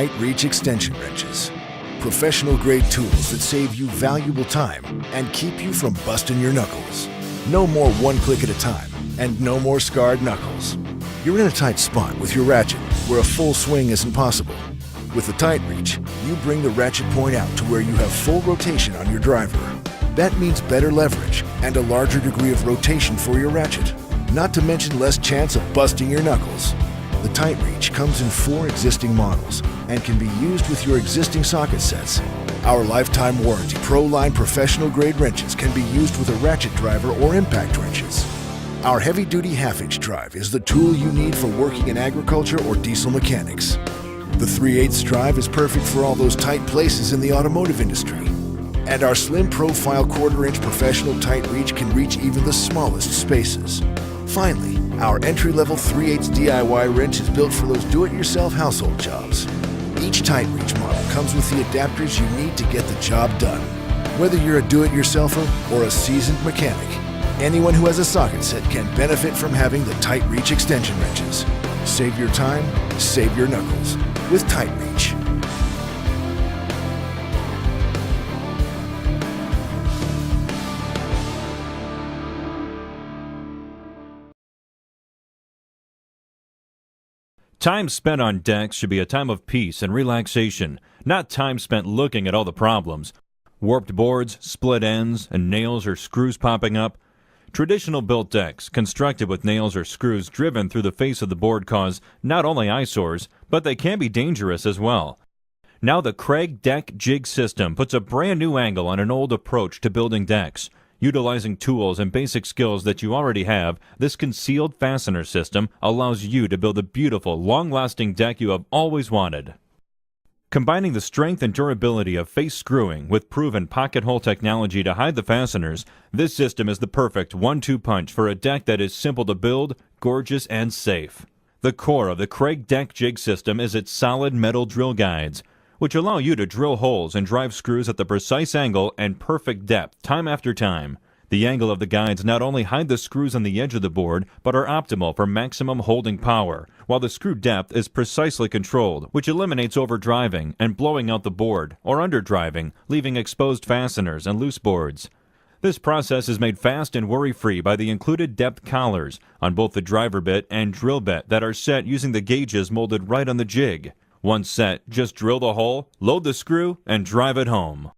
Tite Reach extension wrenches. Professional-grade tools that save you valuable time and keep you from busting your knuckles. No more one click at a time, and no more scarred knuckles. You're in a tight spot with your ratchet where a full swing isn't possible. With the Tite Reach, you bring the ratchet point out to where you have full rotation on your driver. That means better leverage and a larger degree of rotation for your ratchet, not to mention less chance of busting your knuckles. The Tite Reach comes in 4 existing models and can be used with your existing socket sets. Our lifetime warranty Pro-Line professional-grade wrenches can be used with a ratchet driver or impact wrenches. Our heavy-duty half-inch drive is the tool you need for working in agriculture or diesel mechanics. The 3/8 drive is perfect for all those tight places in the automotive industry. And our slim profile 1/4-inch professional Tite Reach can reach even the smallest spaces. Finally, our entry-level 3/8 DIY wrench is built for those do-it-yourself household jobs. Each Tite Reach model comes with the adapters you need to get the job done. Whether you're a do-it-yourselfer or a seasoned mechanic, anyone who has a socket set can benefit from having the Tite Reach extension wrenches. Save your time, save your knuckles with Tite Reach. Time spent on decks should be a time of peace and relaxation, not time spent looking at all the problems. Warped boards, split ends, and nails or screws popping up. Traditional built decks, constructed with nails or screws driven through the face of the board, cause not only eyesores, but they can be dangerous as well. Now the Kreg Deck Jig system puts a brand new angle on an old approach to building decks. Utilizing tools and basic skills that you already have, this concealed fastener system allows you to build a beautiful, long-lasting deck you have always wanted. Combining the strength and durability of face screwing with proven pocket hole technology to hide the fasteners, this system is the perfect 1-2 punch for a deck that is simple to build, gorgeous, and safe. The core of the Kreg Deck Jig system is its solid metal drill guides, which allow you to drill holes and drive screws at the precise angle and perfect depth time after time. The angle of the guides not only hide the screws on the edge of the board, but are optimal for maximum holding power, while the screw depth is precisely controlled, which eliminates overdriving and blowing out the board, or underdriving, leaving exposed fasteners and loose boards. This process is made fast and worry-free by the included depth collars on both the driver bit and drill bit that are set using the gauges molded right on the jig. Once set, just drill the hole, load the screw, and drive it home.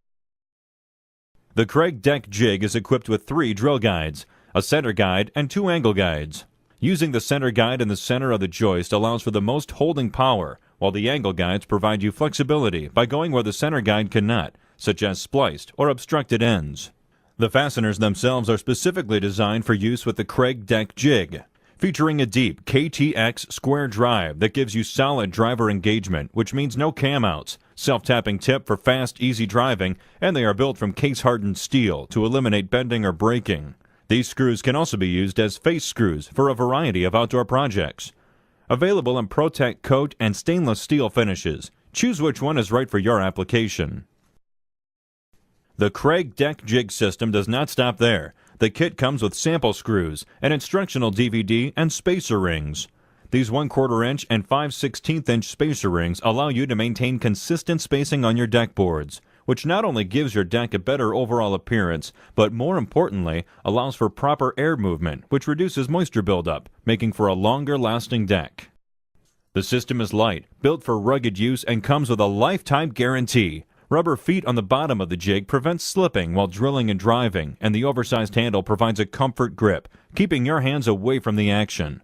The Kreg Deck Jig is equipped with 3 drill guides, a center guide, and 2 angle guides. Using the center guide in the center of the joist allows for the most holding power, while the angle guides provide you flexibility by going where the center guide cannot, such as spliced or obstructed ends. The fasteners themselves are specifically designed for use with the Kreg Deck Jig, featuring a deep KTX square drive that gives you solid driver engagement, which means no cam-outs, self-tapping tip for fast, easy driving, and they are built from case-hardened steel to eliminate bending or breaking. These screws can also be used as face screws for a variety of outdoor projects. Available in ProTech coat and stainless steel finishes. Choose which one is right for your application. The Kreg Deck Jig system does not stop there. The kit comes with sample screws, an instructional DVD, and spacer rings. These 1/4 inch and 5/16 inch spacer rings allow you to maintain consistent spacing on your deck boards, which not only gives your deck a better overall appearance, but more importantly, allows for proper air movement, which reduces moisture buildup, making for a longer lasting deck. The system is light, built for rugged use, and comes with a lifetime guarantee. Rubber feet on the bottom of the jig prevents slipping while drilling and driving, and the oversized handle provides a comfort grip, keeping your hands away from the action.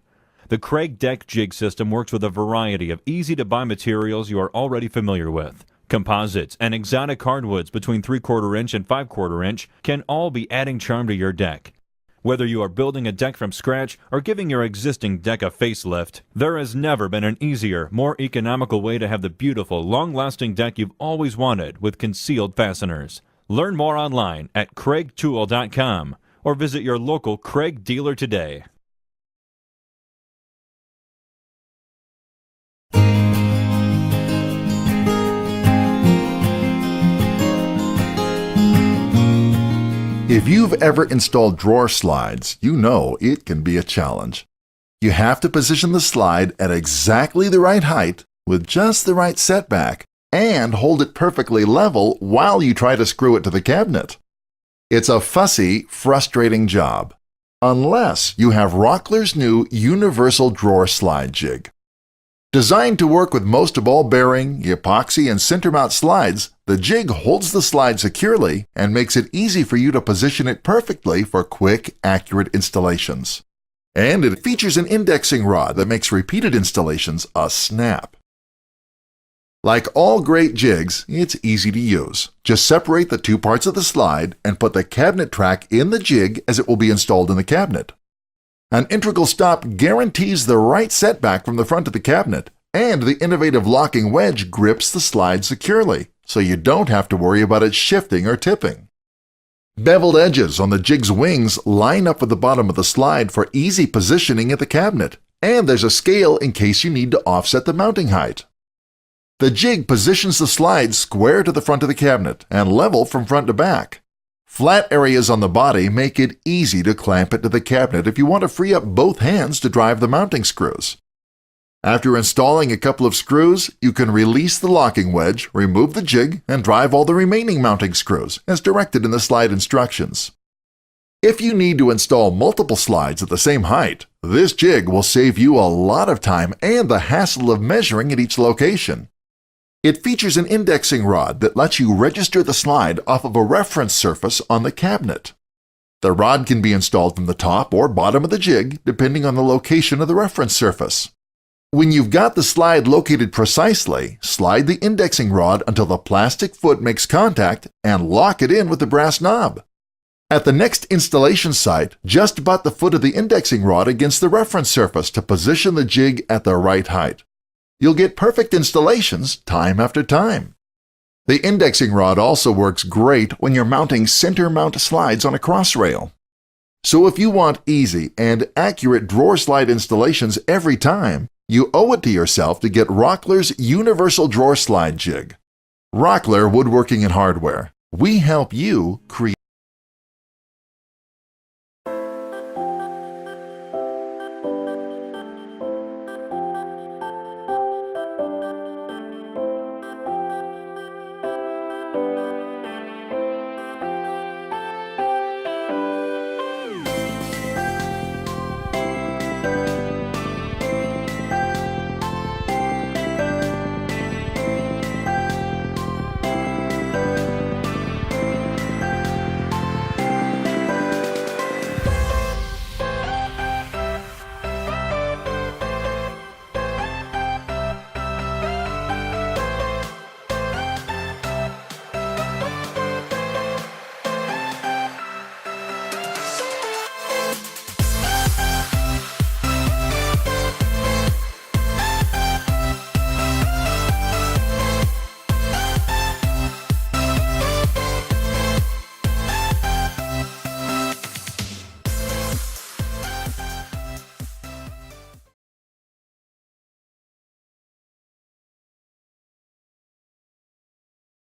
The Kreg Deck Jig system works with a variety of easy-to-buy materials you are already familiar with. Composites and exotic hardwoods between 3/4 inch and 5/4 inch can all be adding charm to your deck. Whether you are building a deck from scratch or giving your existing deck a facelift, there has never been an easier, more economical way to have the beautiful, long-lasting deck you've always wanted with concealed fasteners. Learn more online at KregTool.com or visit your local Kreg dealer today. If you've ever installed drawer slides, you know it can be a challenge. You have to position the slide at exactly the right height with just the right setback and hold it perfectly level while you try to screw it to the cabinet. It's a fussy, frustrating job, unless you have Rockler's new Universal Drawer Slide Jig. Designed to work with most ball bearing, epoxy, and center mount slides, the jig holds the slide securely and makes it easy for you to position it perfectly for quick, accurate installations. And it features an indexing rod that makes repeated installations a snap. Like all great jigs, it's easy to use. Just separate the two parts of the slide and put the cabinet track in the jig as it will be installed in the cabinet. An integral stop guarantees the right setback from the front of the cabinet, and the innovative locking wedge grips the slide securely, so you don't have to worry about it shifting or tipping. Beveled edges on the jig's wings line up with the bottom of the slide for easy positioning at the cabinet, and there's a scale in case you need to offset the mounting height. The jig positions the slide square to the front of the cabinet and level from front to back. Flat areas on the body make it easy to clamp it to the cabinet if you want to free up both hands to drive the mounting screws. After installing a couple of screws, you can release the locking wedge, remove the jig, and drive all the remaining mounting screws, as directed in the slide instructions. If you need to install multiple slides at the same height, this jig will save you a lot of time and the hassle of measuring at each location. It features an indexing rod that lets you register the slide off of a reference surface on the cabinet. The rod can be installed from the top or bottom of the jig, depending on the location of the reference surface. When you've got the slide located precisely, slide the indexing rod until the plastic foot makes contact and lock it in with the brass knob. At the next installation site, just butt the foot of the indexing rod against the reference surface to position the jig at the right height. You'll get perfect installations time after time. The indexing rod also works great when you're mounting center mount slides on a cross rail. So if you want easy and accurate drawer slide installations every time, you owe it to yourself to get Rockler's Universal Drawer Slide Jig. Rockler Woodworking and Hardware. We help you create